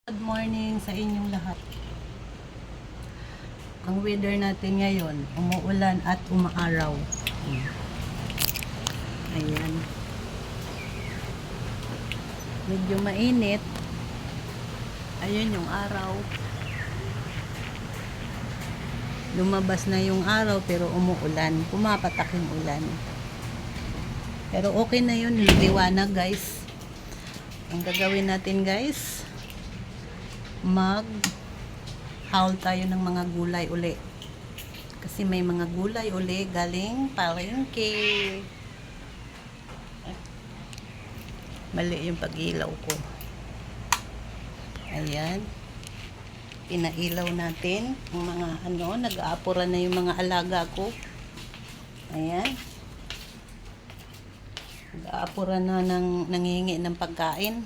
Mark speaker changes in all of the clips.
Speaker 1: Good morning sa inyong lahat. Ang weather natin ngayon, umuulan at umaaraw. Ayan. Medyo mainit. Ayun yung araw. Lumabas na yung araw pero umuulan. Pumapatak yung ulan. Pero okay na yun. Liwanag guys. Ang gagawin natin guys, haul tayo ng mga gulay uli kasi may mga gulay uli galing palengke. Mali yung pag-ilaw ko. Ayan, pinailaw natin yung mga nag-aapura na yung mga alaga ko. Ayan, nag-aapura na nangihingi ng pagkain.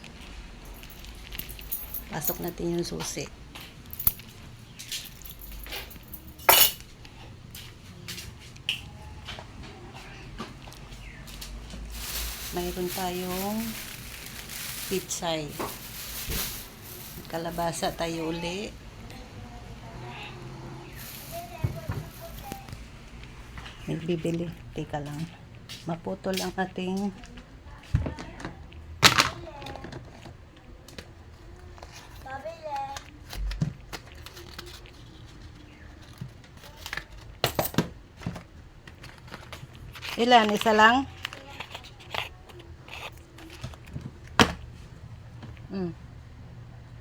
Speaker 1: Pasok natin yung susi. Mayroon tayong pitsay. Kalabasa tayo uli. May bibili. Teka lang. Maputol ang ating ilan? Isa lang?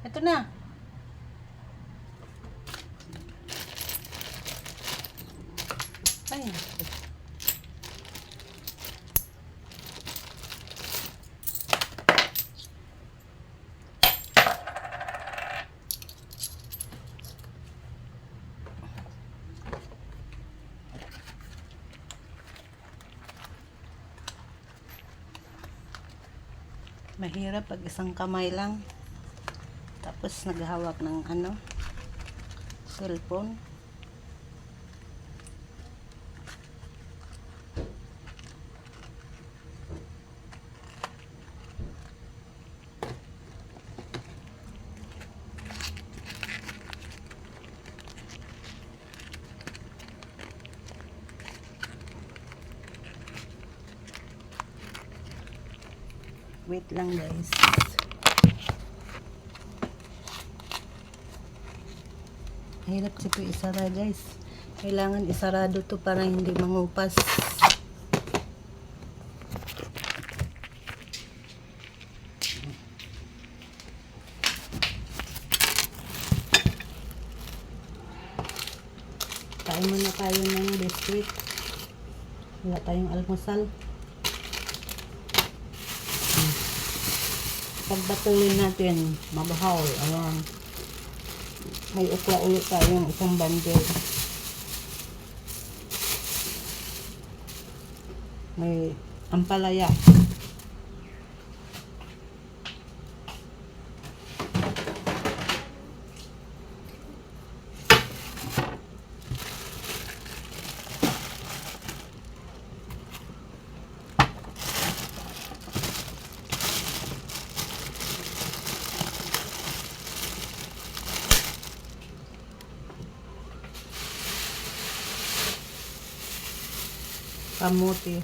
Speaker 1: Ito na. Ay, mahirap pag isang kamay lang tapos naghahawak ng cellphone. Wait lang guys. Hirap kasi ito isara guys. Kailangan isarado to para hindi mangupas. Kain muna tayo ng biscuit. Wala tayong almusal. Pagbatulin natin, mabahaw. Ayan. May ukla ulit tayong isang bundle. May ampalaya. Kamote.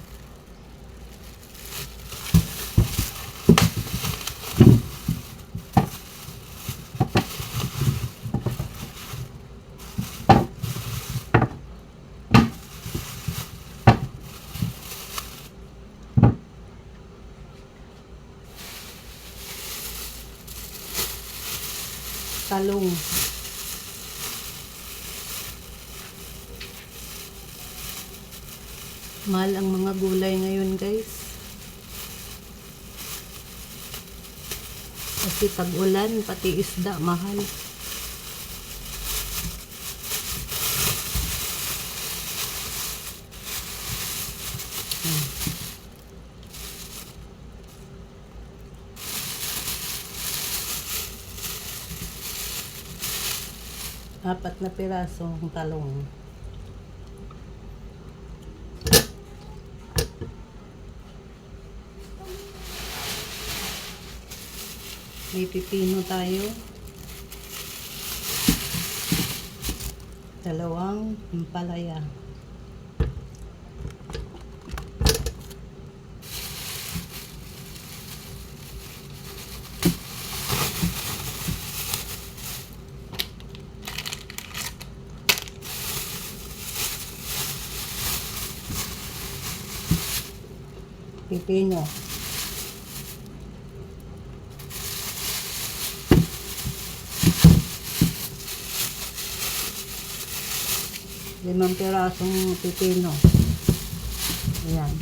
Speaker 1: Talong. Mahal ang mga gulay ngayon guys. Kasi pag ulan, pati isda mahal. Apat na piraso ng talong. May pipino tayo. Dalawang ampalaya. Pipino. Limang pirasong pipino. Ayan.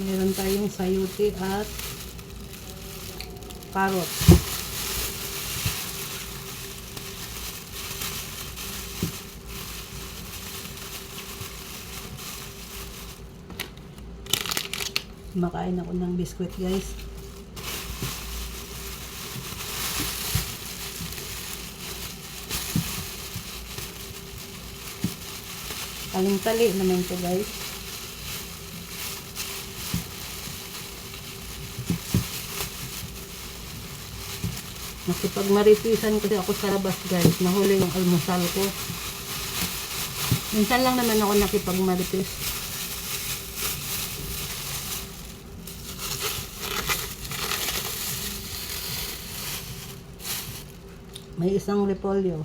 Speaker 1: Meron tayong sayuti at carrot. Makain ako ng biskwit, guys. Taling-tali naman ito, guys. Nakipagmaripisan kasi ako sa labas, guys. Nahuli yung almusal ko. Minsan lang naman ako nakipagmaripis. May isang repolyo.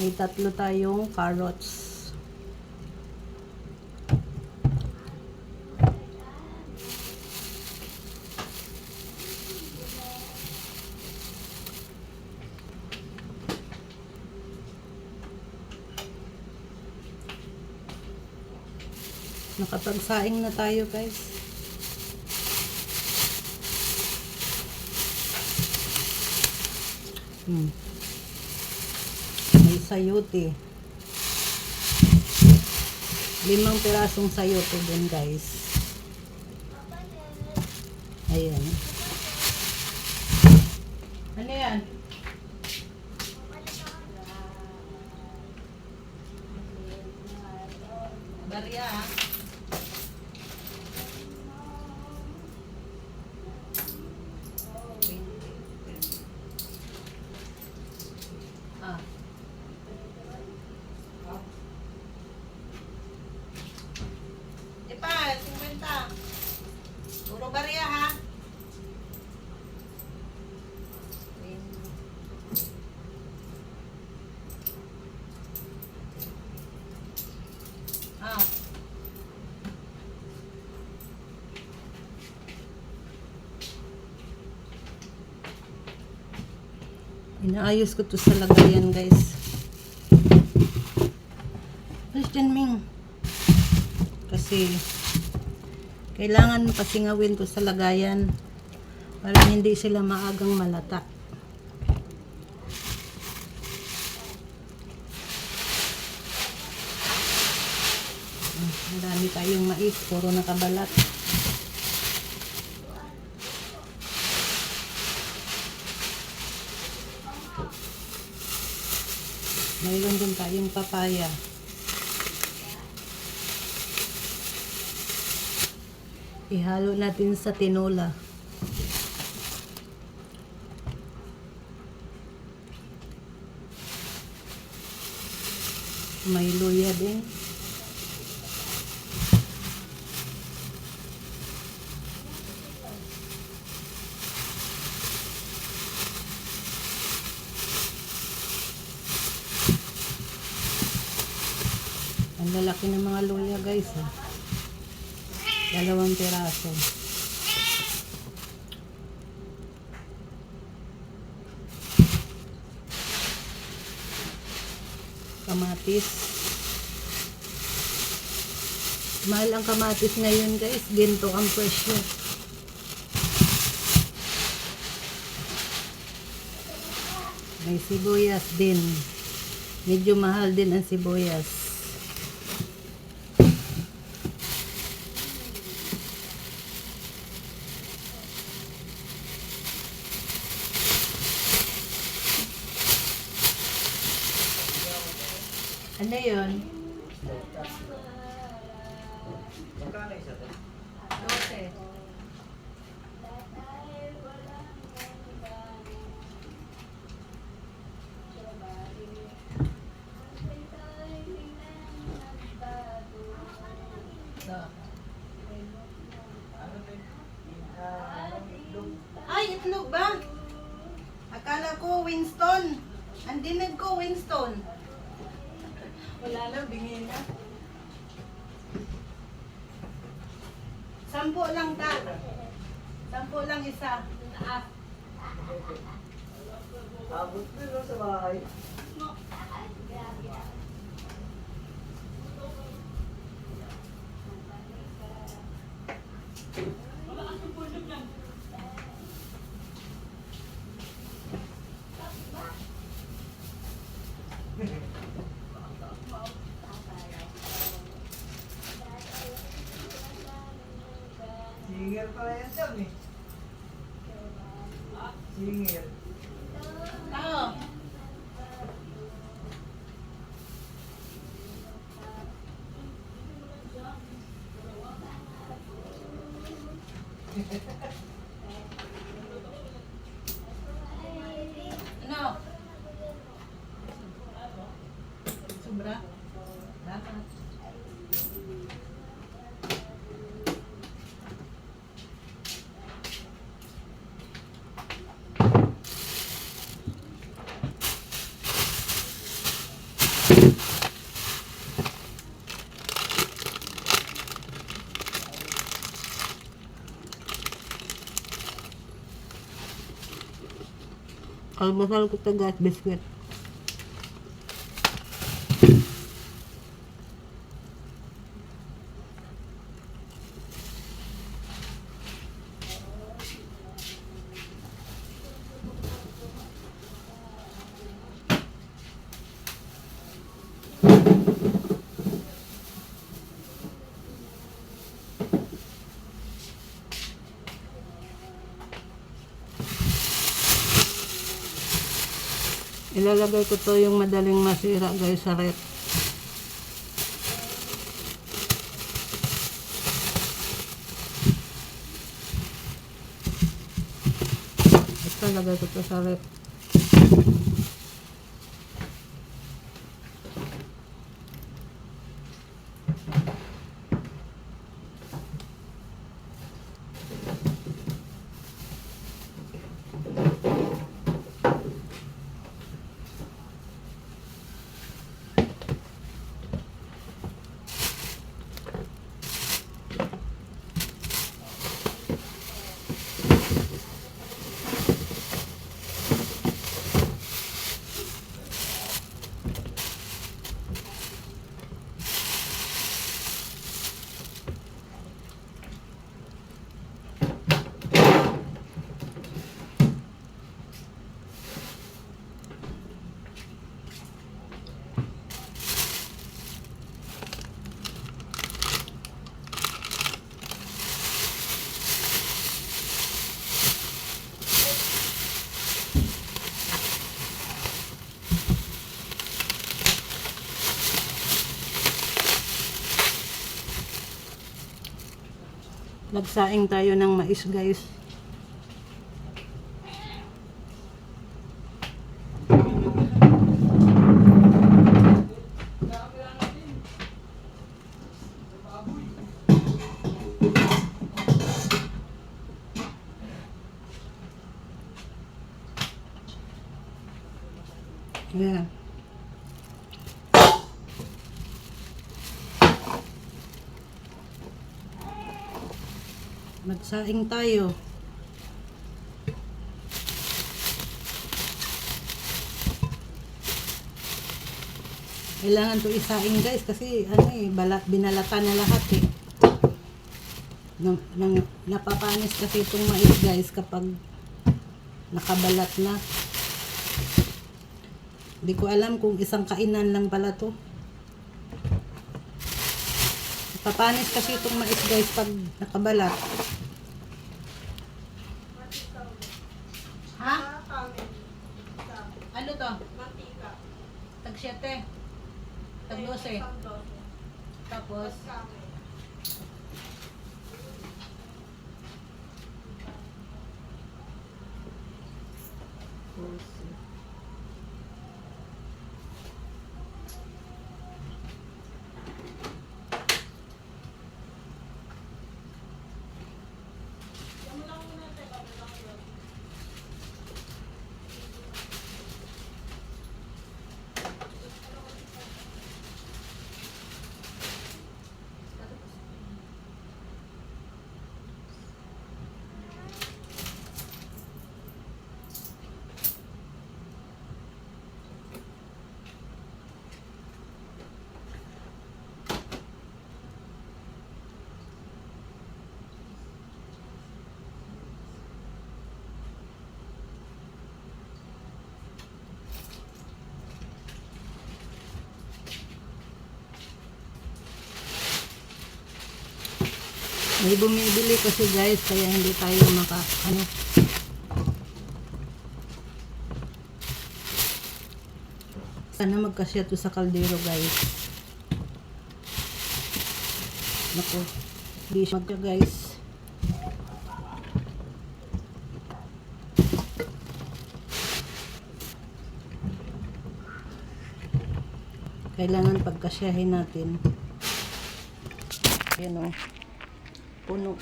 Speaker 1: May 3 tayong carrots. Nakapagsaing na tayo, guys. May sayote. 5 pirasong sayote din, guys. Ayan. Ano yan? Barya, ha? Ipa, 50. Puro barya, ha? Inaayos ko to sa lagayan, guys. Christian Ming. Kasi kailangan pasingawin to sa lagayan para hindi sila maagang malata. Marami tayong mais, puro nakabalat. Mayroon din tayong papaya. Ihalo natin sa tinola. May luya din. Ang lalaki ng mga luya, guys, ha? 2 piraso. Kamatis. Mahal ang kamatis ngayon, guys. Ginto ang presyo. May sibuyas din. Medyo mahal din ang sibuyas. Ano yun?
Speaker 2: Magkano isa to?
Speaker 1: 12. So.
Speaker 2: Ano to? Itlog.
Speaker 1: Ay, itlog ba? Akala ko Winston. Ang dinig ko Winston. Wala lang, bingin na. 10 lang ta. 10 lang isa.
Speaker 2: Abot na no sa bahay. Singer pala yan dyan eh. Singer.
Speaker 1: Oo. Ano? Sobra? Dapat. Almasal ko tagas biscuit. Ilalagay ko to yung madaling masira guys sa rep. Ito lagay ko to sa rep. Nagsaing tayo ng mais guys. Yeah. Magsaing tayo. Kailangan to isaing guys kasi ano eh, binalatan na lahat eh. Napapanis kasi itong mais guys kapag nakabalat na. Hindi ko alam kung isang kainan lang pala to. Napapanis kasi itong mais guys pag nakabalat. Ha? Ano to? Tag 7. Tag 12. Tapos, puso. May bumibili kasi guys, kaya hindi tayo sana magkasya to sa kaldero guys. Naku, hindi siya magka guys. Kailangan pagkasyahin natin. Yan o. Puno.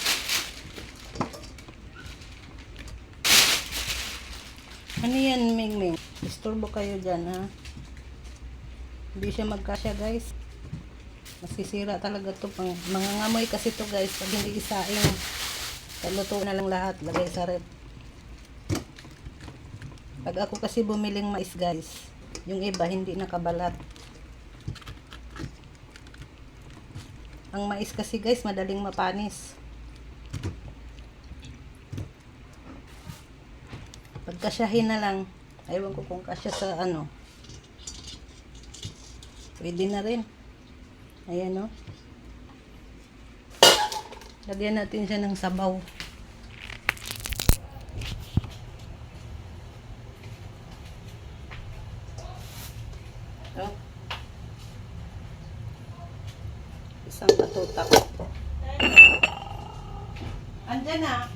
Speaker 1: Ano yan, Ming Ming? Istorbo kayo dyan, ha? Hindi siya magkasya, guys. Masisira talaga to. Mangangamoy kasi to, guys. Pag hindi isaing, kaluto na lang lahat. Lagay sa rep. Pag ako kasi bumiling mais, guys, yung iba hindi nakabalat. Ang mais kasi guys, madaling mapanis. Pagkasyahin na lang. Aywan ko kung kasya sa ano. Pwede na rin. Ayan o. Lagyan natin siya ng sabaw. Oh. Isang katutak. Andyan na.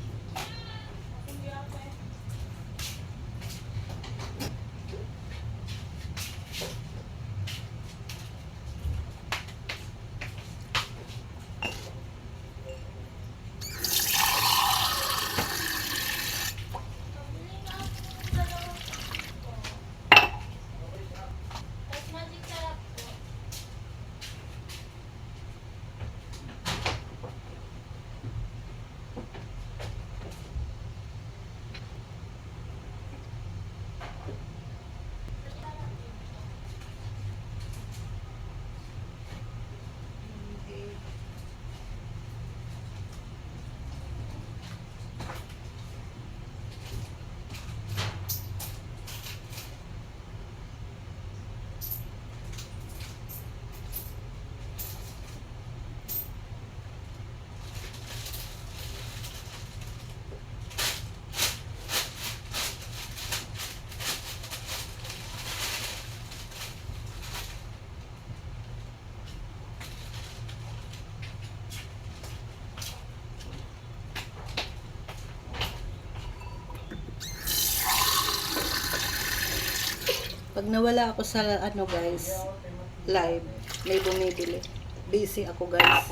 Speaker 1: Pag nawala ako sa ano guys, live, may bumibili. Busy ako guys.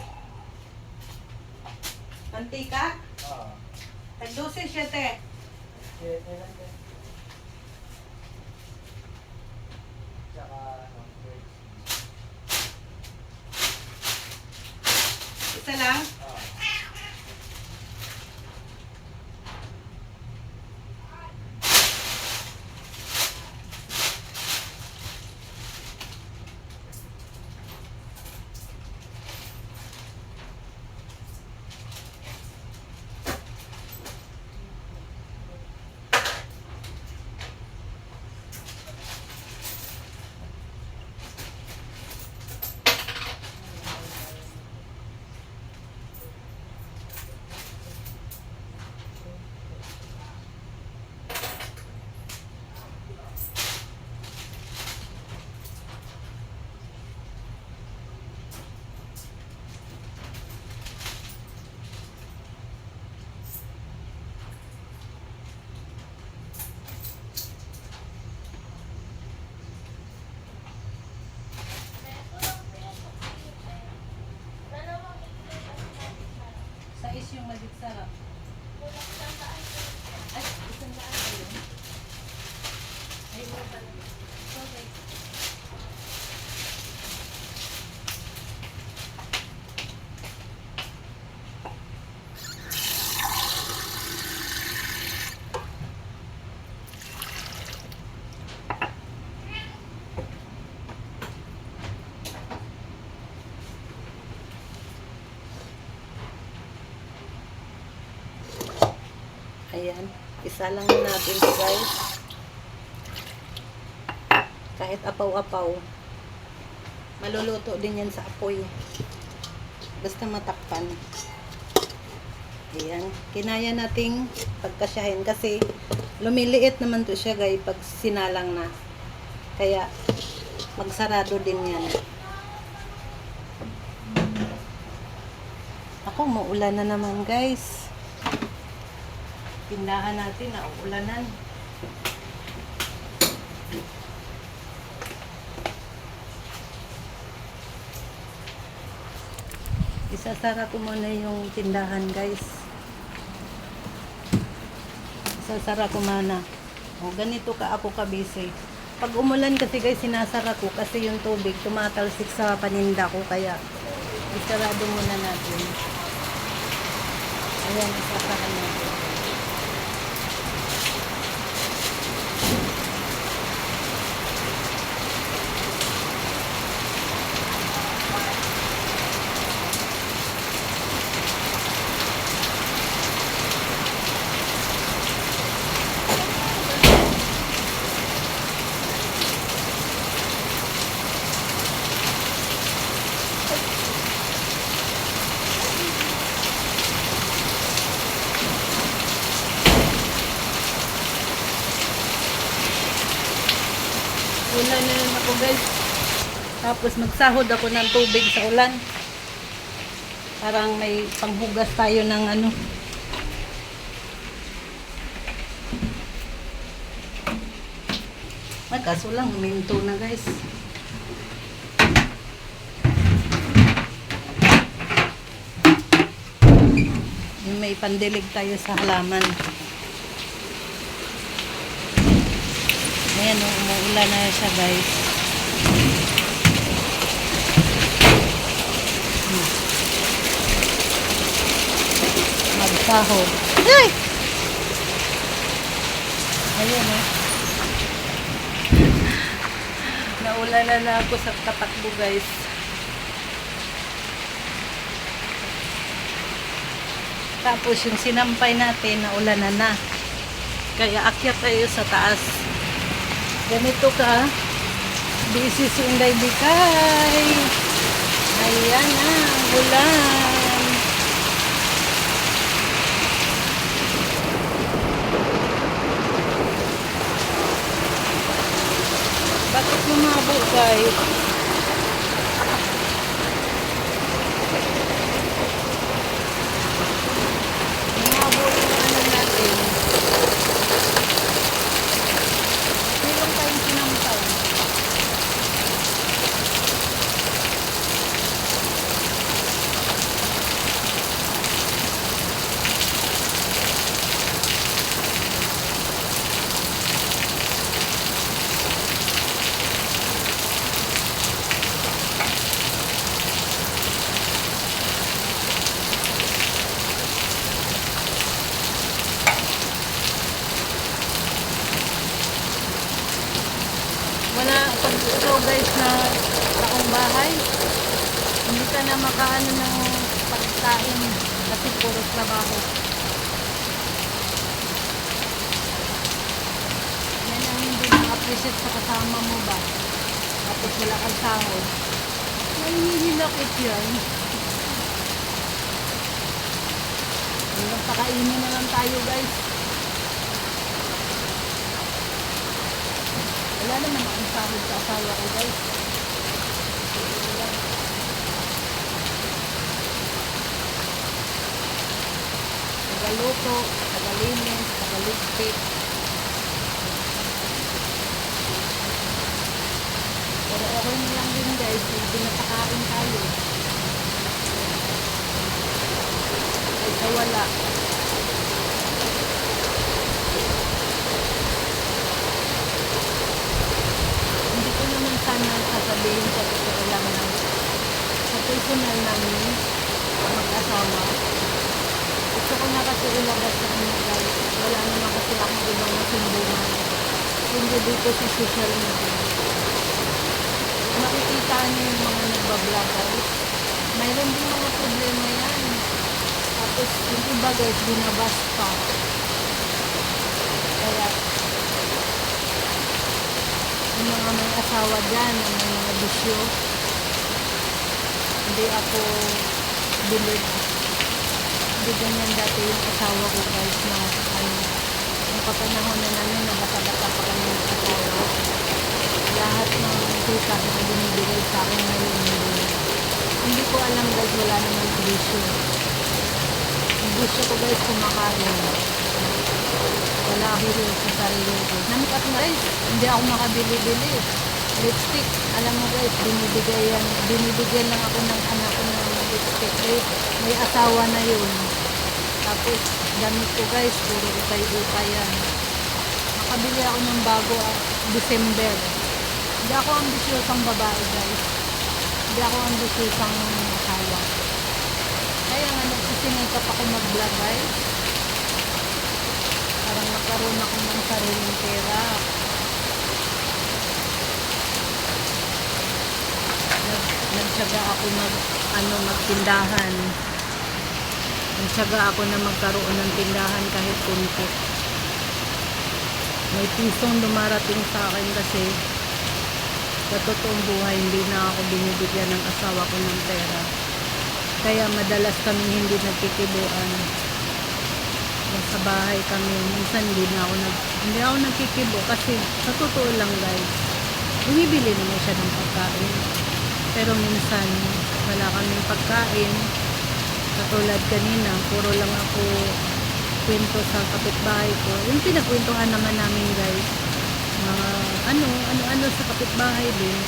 Speaker 1: Antika?
Speaker 2: Oo.
Speaker 1: Tag-12 siya te.
Speaker 2: Siyete lang yan. Tsaka, ano,
Speaker 1: Isa lang?
Speaker 2: Oo.
Speaker 1: ng magic sarap? Ay, isang daan kayo. Ay, wala pala. Okay. Ayan, isa lang natin ito guys. Kahit apaw-apaw, maluluto din yan sa apoy. Basta matakpan. Ayan, kinaya nating pagkasyahin kasi lumiliit naman to siya guys pag sinalang na. Kaya magsarado din yan. Ako, maulan na naman guys. Tindahan natin na ulanan. Isasara ko muna yung tindahan guys. Isasara ko muna. O, ganito ka ako kabisi. Pag umulan kasi guys, sinasara ko kasi yung tubig tumatalsik sa paninda ko. Kaya isarado muna natin. Ayan, isasara natin. Ulan na naman ako guys. Tapos magsahod ako ng tubig sa ulan. Parang may panghugas tayo ng ano. Kaso lang, huminto na guys. Yung may pandilig tayo sa halaman. Ayan, umuulan na siya guys. Magsahod. Ay! Ayan o. Naulan na ako sa tatakbo guys. Tapos yung sinampay natin, naulan na. Kaya akyat tayo sa taas. Ganito ka, busy si Inday Bikay. Ayan na, ulan. Bakit lumabo guys? Lumabo yung ano natin. Meron tayong sinampay. Wala, pag ikaw guys na taong bahay, hindi ka na makaano ng pagkain kasi puro trabaho. Yan ang hindi na-appreciate sa kasama mo ba? Tapos wala kang sahod. Nahihilakit yan. Hanggang pakainin na lang tayo guys. Wala naman akong sahod sa asawa ko guys. Tagaluto, tagalinis, tagaligpit. Pero okay na lang din guys, yung pinapakain tayo. Kaysa wala. Hindi ko naman sana sasabihin sa totoo lang na sa personal namin mag-asawa. Gusto ko na kasi ilabas sa kanya guys. Wala naman kasi akong ibang masumbungan. Hindi dito sa social media. Makikita niyo yung mga nagbablog guys. Mayroon din mga problema yan. Tapos yung iba guys, binabas pa. Kaya yung mga may asawa dyan, yung may mga bisyo, hindi ako believe. Hindi ganyan dati yung asawa ko guys na yung kapanahon na namin na bata-bata pa kami ng asawa. Lahat ng kita na binibigay sa akin ngayon hindi ko alam guys, wala naman ang bisyo. Ang bisyo ko guys, kumakain. Wala ako sa sarili ko. Namikat guys, hindi ako makabili-bili. Lipstick, alam mo guys, binibigyan lang ako ng anak ko ng lipstick. May asawa na yun. Tapos, damit ko guys, puro ukay-ukay yan. Makabili ako ng bago December. Hindi ako ambisyosang babae guys. Hindi ako ambisyosang asawa. Kaya nga nagsisingay ka pa ako mag-vlog guys. Parang magkaroon ako ng sariling pera. Nagtyaga ako magtindahan. Nagtyaga ako na magkaroon ng tindahan kahit kunti. May pisong dumarating sa akin kasi sa totoong buhay hindi na ako binibigyan ng asawa ko ng pera. Kaya madalas kaming hindi nagkikibuan. Sa bahay kami, minsan hindi ako nagkikibo kasi sa totoo lang guys, bumibili naman siya ng pagkain. Pero minsan wala kaming pagkain. Katulad kanina, puro lang ako kwento sa kapitbahay ko. Yung pinagkwentuhan naman namin guys, mga ano sa kapitbahay din.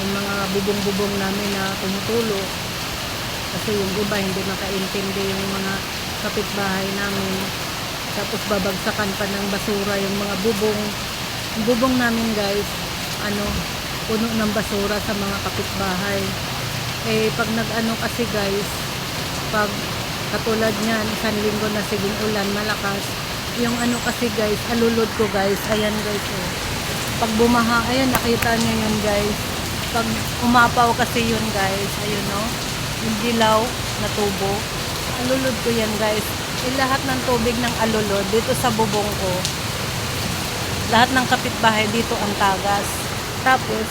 Speaker 1: Yung mga bubong-bubong namin na tumutulo. Kasi yung iba hindi makaintindi yung mga kapitbahay namin. Tapos babagsakan pa ng basura yung mga bubong. Yung bubong namin guys, puno ng basura sa mga kapitbahay. Pag nag-ano kasi guys, pag katulad niyan, isang linggo na siging ulan, malakas, yung kasi guys, alulod ko guys, ayan guys pag bumaha, ayan nakita niyo yun guys, pag umapaw kasi yun guys, ayun yung dilaw na tubo, alulod ko yan guys. Lahat ng tubig ng alulod dito sa bubong ko, lahat ng kapitbahay dito ang tagas. Tapos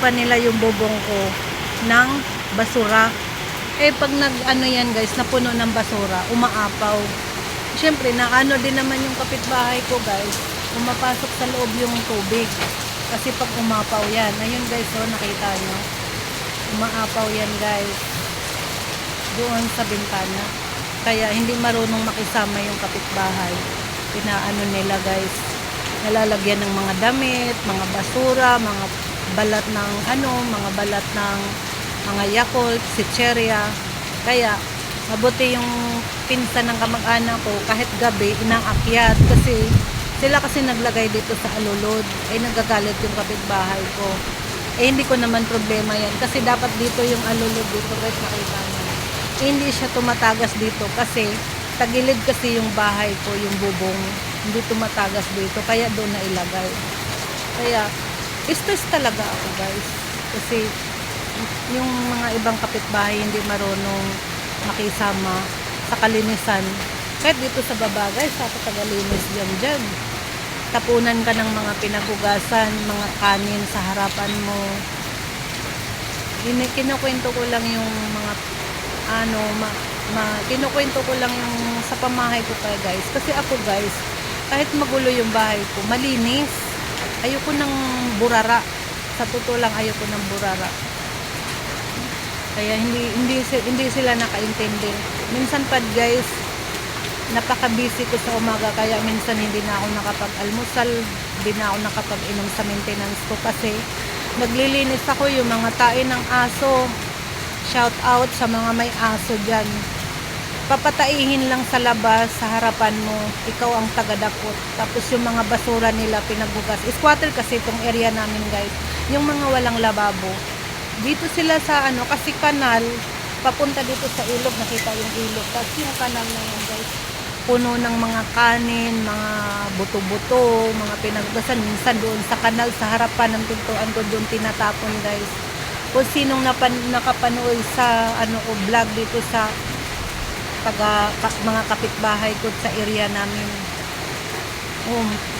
Speaker 1: pa nila yung bubong ko ng basura. Pag yan guys, napuno ng basura, umaapaw. Siyempre, din naman yung kapitbahay ko guys, umapasok sa loob yung tubig. Kasi pag umapaw yan, ayun guys, nakita nyo, umaapaw yan guys, doon sa bintana. Kaya hindi marunong makisama yung kapitbahay. Nila guys, nalalagyan ng mga damit, mga basura, mga balat ng mga balat ng mga Yakult, Sitcheria. Kaya mabuti yung pinsan ng kamag-anak ko, kahit gabi inaakyat kasi sila naglagay dito sa alulod. Nagagalit yung kapitbahay ko. Hindi ko naman problema yan kasi dapat dito yung alulod dito guys, nakita nyo. Hindi siya tumatagas dito kasi tagilid kasi yung bahay ko, yung bubong, hindi tumatagas dito, kaya doon na ilagay. Kaya stress talaga ako guys kasi yung mga ibang kapitbahay hindi marunong makisama sa kalinisan. Kahit dito sa baba guys, sa tagalinis dyan, tapunan ka ng mga pinagugasan, mga kanin sa harapan mo. Kinukwento ko lang yung mga kinukwento ko lang yung sa pamahay ko kaya guys. Kasi ako guys, kahit magulo yung bahay ko, malinis. Ayoko ng burara. Sa totoo lang, ayoko ng burara. Kaya hindi sila nakaintindi. Minsan pa guys, napaka-busy ko sa umaga kaya minsan hindi na ako nakapag-almusal, hindi na ako nakapag-inom sa maintenance ko kasi naglilinis ako yung mga tae ng aso. Shout out sa mga may aso dyan. papataihin lang sa labas, sa harapan mo, ikaw ang tagadakot. Tapos yung mga basura nila pinagbugas. Squatter kasi itong area namin guys, yung mga walang lababo. Dito sila sa ano, kasi kanal, papunta dito sa ilog, nakita yung ilog. Tapos yung kanal na yan guys, puno ng mga kanin, mga buto-buto, mga pinagbugasan. Minsan doon sa kanal, sa harapan ng pintuan ko, doon tinatapon guys. Kung sinong nakapanood sa ano o vlog dito sa mga kapitbahay ko sa area namin.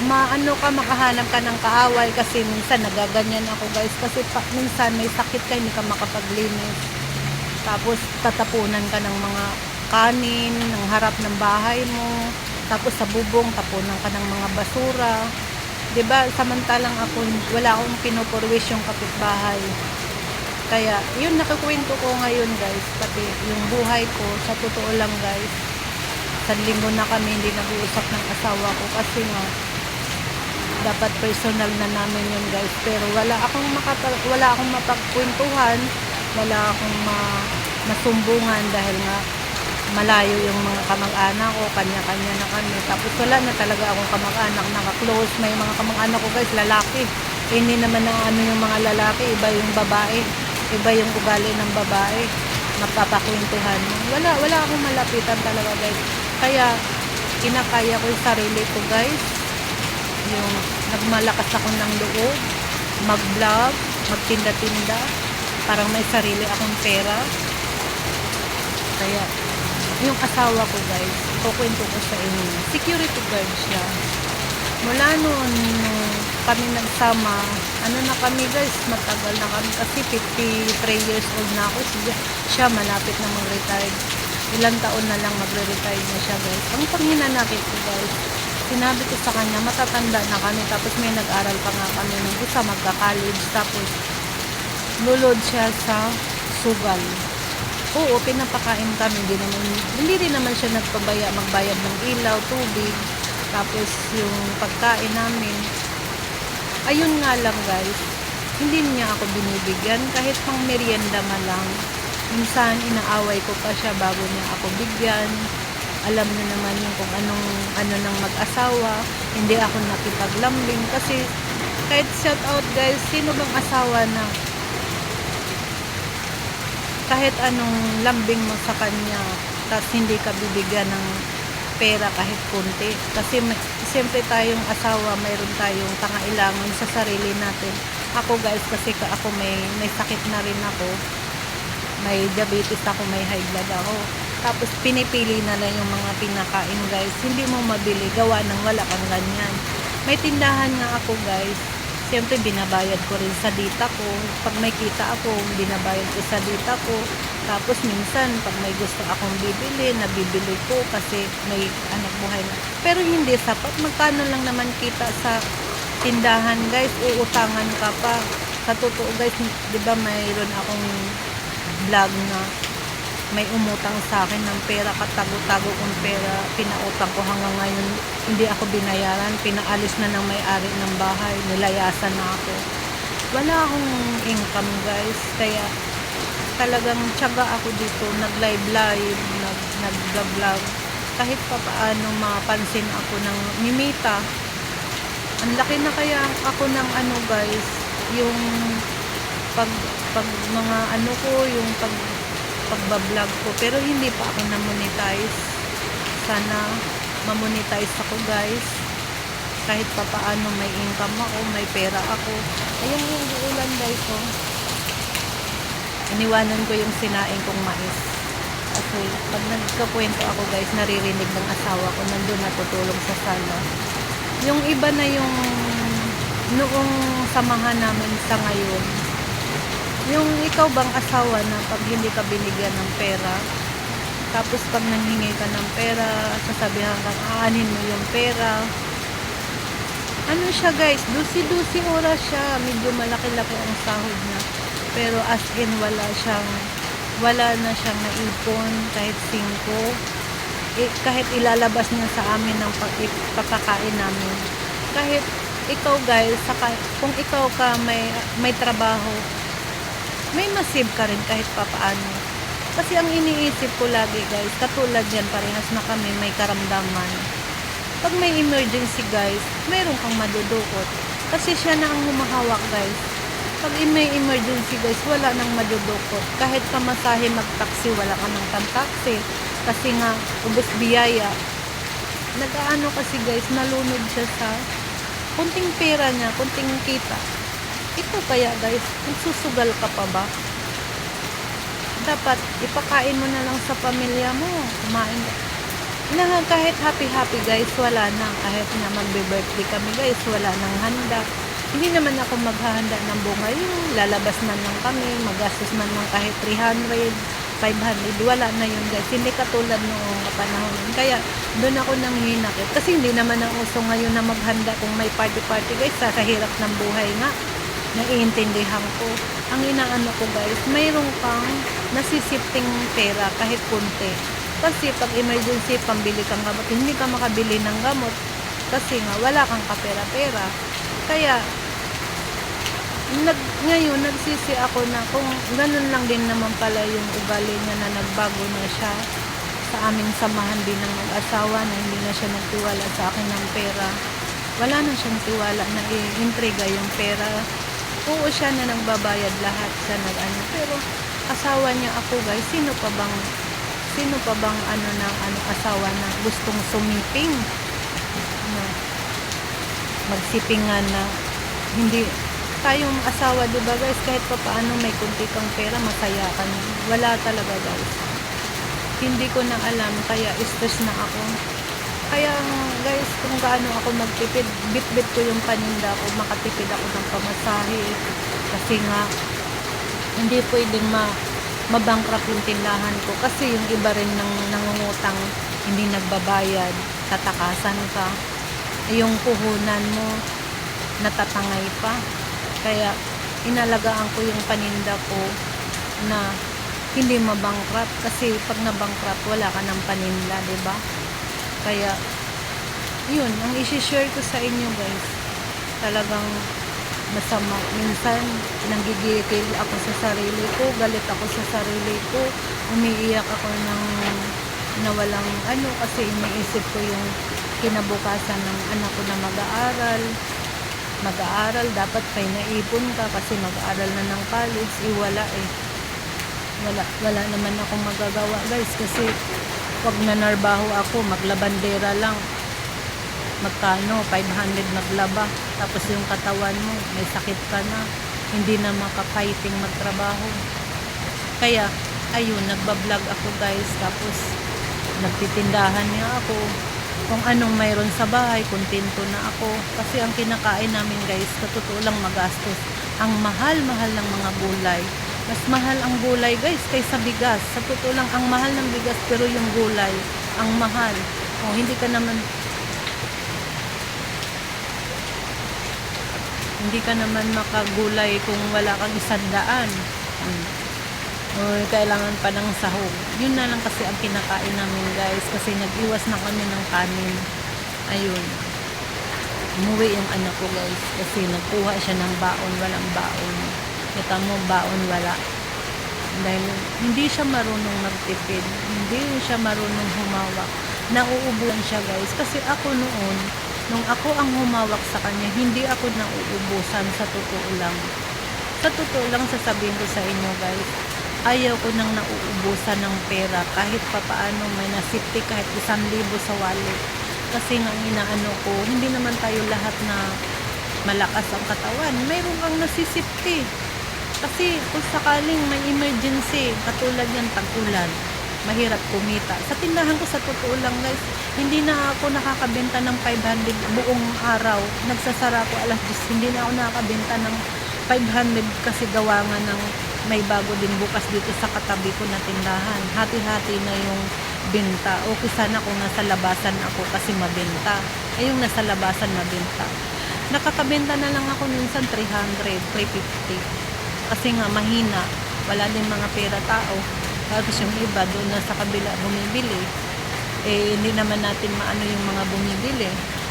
Speaker 1: Maano ka, makahanap ka ng kaaway kasi minsan nagaganyan ako guys kasi minsan may sakit ka, hindi ka makapaglinis. Tapos tatapunan ka ng mga kanin ng harap ng bahay mo. Tapos sa bubong tapunan ka ng mga basura. 'Di ba? Samantalang ako wala akong pinupurwis yung kapitbahay. Kaya, yun nakukwento ko ngayon guys, pati yung buhay ko, sa totoo lang guys, sa linggo na kami hindi nag-uusap ng asawa ko kasi nga, dapat personal na namin yun guys, pero wala akong mapagkwentuhan, wala akong masumbungan dahil nga, malayo yung mga kamag-anak ko, kanya-kanya na kami, tapos wala na talaga akong kamag-anak, naka-close, may mga kamag-anak ko guys, lalaki, hindi naman ang ano yung mga lalaki, iba yung babae. Iba yung ugali ng babae, mapapakwentuhan mo. Wala akong malapitan talaga guys. Kaya, kinakaya ko yung sarili ko guys. Yung nagmalakas ako ng loob, mag-vlog, magtinda-tinda, parang may sarili akong pera. Kaya, yung asawa ko guys, kukwento ko sa inyo, security guard siya. Mula noon kami nagsama, ano na kami guys, matagal na kami kasi 53 years old na ako. Siya malapit na mag-retire. Ilang taon na lang magre-retire na siya guys. Ang panghinanakit ko guys, sinabi ko sa kanya, matatanda na kami, tapos may nag-aral pa nga kami ng isa, magka-college, tapos lulod siya sa sugal. Oo, pinapakain kami, hindi rin naman siya magbayad ng ilaw, tubig, tapos yung pagkain namin, ayun nga lang guys, hindi niya ako binibigyan kahit pang merienda man lang. Minsan inaaway ko pa siya bago niya ako bigyan. Alam niyo naman yung kung ano ng mag-asawa, hindi ako nakipaglambing kasi kahit shout out guys, sino bang asawa na kahit anong lambing mo sa kanya tapos hindi ka bibigyan ng pera kahit kunti, kasi siyempre tayong asawa, mayroon tayong pangailangan sa sarili natin. Ako guys, kasi ako may sakit na rin ako, may diabetes ako, may high blood ako, tapos pinipili na lang yung mga pinakain guys, hindi mo mabili gawa ng wala kang ganyan. May tindahan nga ako guys, siyempre binabayad ko rin sa dita ko, pag may kita ako binabayad ko sa dita ko. Tapos minsan, pag may gusto akong bibili, nabibili ko kasi may anak buhay na. Pero hindi sapat. Magkano lang naman kita sa tindahan, guys? Uutangan ka pa. Sa totoo, guys, di ba mayroon akong vlog na may umutang sa akin ng pera, katago-tago kong pera, pinautang ko hanggang ngayon, hindi ako binayaran, pinaalis na ng may-ari ng bahay, nilayasan na ako. Wala akong income, guys, kaya talagang tiyaga ako dito, nag-live, nag-vlog, kahit pa paano mapansin ako ng mimita. Ang laki na kaya ako ng ano guys, yung pag mga ano ko, yung pagbablog ko, pero hindi pa ako na-monetize. Sana ma-monetize ako guys, kahit pa paano may income ako, may pera ako. Ayan yung ulan guys, oh. Iniwanan ko yung sinaing kong mais. Kasi pag nagkakwento ako guys, naririnig ng asawa ko, nandun natutulog sa sala. Yung iba na yung noong samahan namin sa ngayon, yung ikaw bang asawa na pag hindi ka binigyan ng pera, tapos pag nanghingi ka ng pera, sasabihan kang aanin mo yung pera. Ano siya guys, dusi-dusi oras siya, medyo malaki-laki ang sahod niya. Pero as in wala na siyang naipon kahit 5. Kahit ilalabas niya sa amin ng pagkakain namin. Kahit ikaw guys, kung ikaw ka may trabaho, may masave ka rin kahit papaano. Kasi ang iniisip ko lagi guys, katulad yan, parehas na kami may karamdaman. Pag may emergency guys, mayroon kang madudukot. Kasi siya na ang humahawak guys. Pag may emergency guys, wala nang madudukot. Kahit pamasahe mag-taxi, wala ka nang pang-taxi. Kasi nga, ubos biyaya. Nag-aano kasi guys, nalunod siya sa kunting pera niya, kunting kita. Ito kaya guys, magsusugal ka pa ba? Dapat ipakain mo na lang sa pamilya mo. Kumain ka. Na kahit happy-happy guys, wala na. Kahit na magbe-birthday kami guys, wala nang handa. Hindi naman ako maghahanda ng buong ngayon. Lalabas man lang kami, magastos man lang kahit 300, 500, wala na yun guys. Hindi katulad noong panahon. Kaya doon ako nang hinakit. Kasi hindi naman ang uso ngayon na maghanda kung may party-party guys. Sa hirap ng buhay nga. Naiintindihan ko. Ang inaano ko guys, mayroon kang nasisipting pera kahit kunti. Kasi pag emergency, pambili kang gamot, hindi ka makabili ng gamot. Kasi nga, wala kang kapera-pera. Kaya, ngayon, nagsisi ako na kung ganun lang din naman pala yung ugali niya na nagbago na siya sa aming samahan din ng mag-asawa na hindi na siya nagtiwala sa akin ng pera. Wala na siyang tiwala na i-intriga yung pera. Oo, siya na nagbabayad lahat, siya nag-ano. Pero asawa niya ako guys, sino pa bang asawa na gustong sumiping? Ano, magsipingan na hindi tayong asawa, diba guys, kahit pa paano may kunti kang pera, masaya ka na. Wala talaga guys. Hindi ko na alam, kaya stress na ako. Kaya guys, kung gaano ako magtipid, bit-bit ko yung paninda ko, makatipid ako ng pamasahe. Kasi nga, hindi pwedeng mabankrupt yung tindahan ko. Kasi yung iba rin ng nangungutang, hindi nagbabayad, tatakasan ka. Yung puhunan mo, natatangay pa. Kaya, inalagaan ko yung paninda ko na hindi mabankrupt. Kasi pag nabankrupt, wala ka ng paninda, diba? Kaya, yun, ang isi-share ko sa inyo guys, talagang masama. Minsan, nanggigigil ako sa sarili ko, galit ako sa sarili ko, umiiyak ako ng nawalang ano, kasi iniisip ko yung kinabukasan ng anak ko na mag-aaral, dapat may naipon ka kasi mag-aaral na ng college, wala naman akong magagawa guys, kasi pag nanarbaho ako, maglabandera lang, magkano, 500 maglaba, tapos yung katawan mo, may sakit ka na, hindi na makafighting magtrabaho. Kaya, ayun, nagbablog ako guys, tapos nagtitindahan niya ako, kung anong mayroon sa bahay, kontento na ako, kasi ang kinakain namin guys, katotoo lang magastos, ang mahal-mahal ng mga gulay. Mas mahal ang gulay guys kaysa bigas. Sa totoo lang, ang mahal ng bigas, pero yung gulay, ang mahal. O, hindi ka naman makagulay kung wala kang 100. O, kailangan pa ng sahog. Yun na lang kasi ang kinakain namin guys, kasi nag-iwas na kami ng kanin. Ayun. Umuwi yung anak ko guys, kasi nagkuha siya ng baon, walang baon. Kita mo, baon wala. Dahil hindi siya marunong magtipid, hindi siya marunong humawak. Nauubuan siya guys, kasi ako noon, nung ako ang humawak sa kanya, hindi ako nauubusan. Sa totoo lang, sasabihin ko sa inyo guys, ayaw ko nang nauubusan ng pera, kahit papaano may nasipti kahit 1,000 sa wallet. Kasi nga inaano ko, hindi naman tayo lahat na malakas ang katawan, mayroon kang nasisipti. Kasi kung sakaling may emergency, katulad yan, tag-ulan, mahirap kumita. Sa tindahan ko, sa totoo lang guys, hindi na ako nakakabenta ng 500 buong araw. Nagsasara ko alas 10, hindi na ako nakakabenta ng 500 kasi gawa nga ng may bago din bukas dito sa katabi ko na tindahan. Hati-hati na yung benta. Okay sana kung nasa labasan ako kasi mabenta. Yung nasa labasan mabenta. Nakakabenta na lang ako minsan 300, 350. Kasi nga mahina, wala din mga pera tao. Tapos yung iba doon na sa kabila bumibili, hindi naman natin maano yung mga bumibili.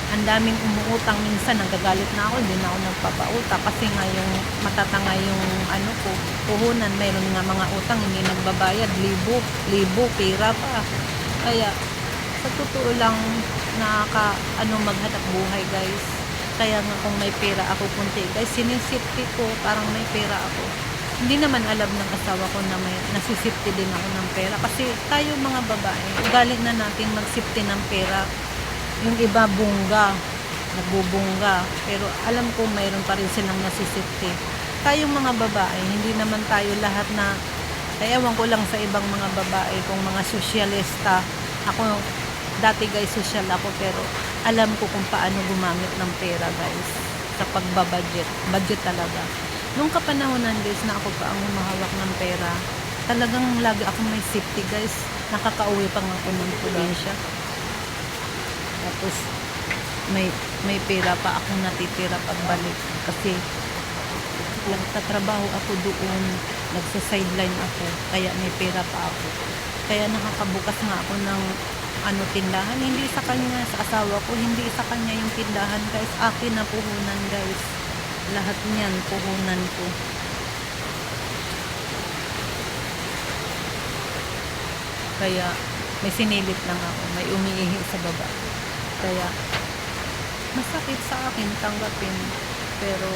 Speaker 1: ang daming umuutang, minsan nagagalit na ako, hindi na ako nagpapautang kasi nga yung matatanga yung ano ko, puhunan, mayroon nga mga utang hindi nagbabayad, libo pera pa. Kaya sa totoo lang maghanap buhay guys. Kaya nga kung may pera ako kunti guys, sinisipti ko parang may pera ako. Hindi naman alam ng asawa ko na may nasisipti din ako ng pera kasi tayo mga babae, ugali na natin magsipti ng pera. Yung iba nagbubungga, pero alam ko mayroon pa rin silang nasisipti. Tayong mga babae, hindi naman tayo lahat na, ewan ko lang sa ibang mga babae kung mga sosyalista. Ako dati guys social ako, pero alam ko kung paano gumamit ng pera guys sa budget talaga. Nung kapanahonan guys na ako pa ang humahawak ng pera, talagang lagi ako may safety guys. Nakakauwi pa nga ako ng probinsya. Tapos may pera pa akong natitira pagbalik kasi nagtatrabaho ako doon, nagsa-sideline ako, kaya may pera pa ako. Kaya nakakabukas nga ako ng tindahan, hindi sa kanya, sa asawa ko, hindi sa kanya yung tindahan guys, akin na puhunan guys. Lahat niyan puhunan ko. Kaya may sinilip lang ako, may umiihi sa baba. Kaya masakit sa akin tanggapin, pero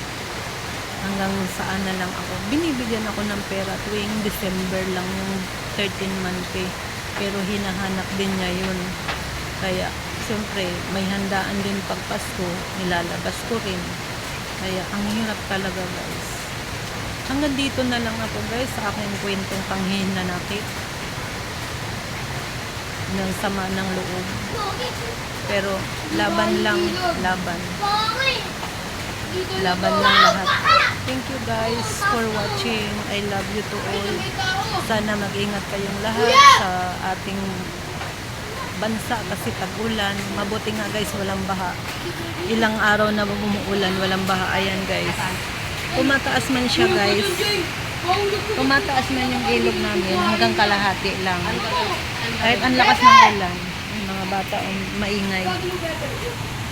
Speaker 1: hanggang saan na lang ako. Binibigyan ako ng pera tuwing December lang yung 13-month pay, pero hinahanap din niya yun. Kaya siyempre may handaan din pag Pasko, nilalabas ko rin. Kaya ang hirap talaga guys. Hanggang dito na lang ako guys sa aking kwentong panghinanakit ng sama ng loob. Pero laban lang lahat. Thank you guys for watching. I love you to all. Sana mag-ingat kayong lahat sa ating bansa kasi tag-ulan. Mabuti nga guys, walang baha. Ilang araw na umuulan, walang baha. Ayan guys. Tumataas man siya guys. Tumataas man yung ilog namin hanggang kalahati lang. Kahit ang lakas ng ulan, yung mga bata maingay.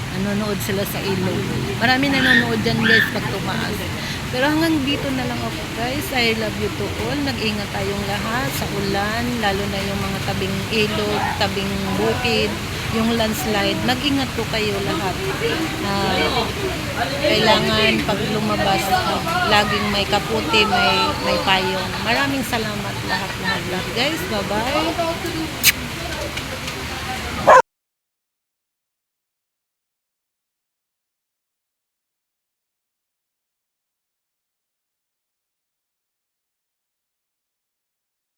Speaker 1: Nanonood sila sa ilog. Marami nanonood dyan guys pag tumaas. Pero hanggang dito na lang ako guys. I love you to all. Nag-ingat tayong lahat sa ulan, lalo na yung mga tabing ilog, tabing bukid, yung landslide. Nag-ingat po kayo lahat. Kailangan pag lumabas, laging may kaputi, may payong. Maraming salamat lahat guys. Bye-bye.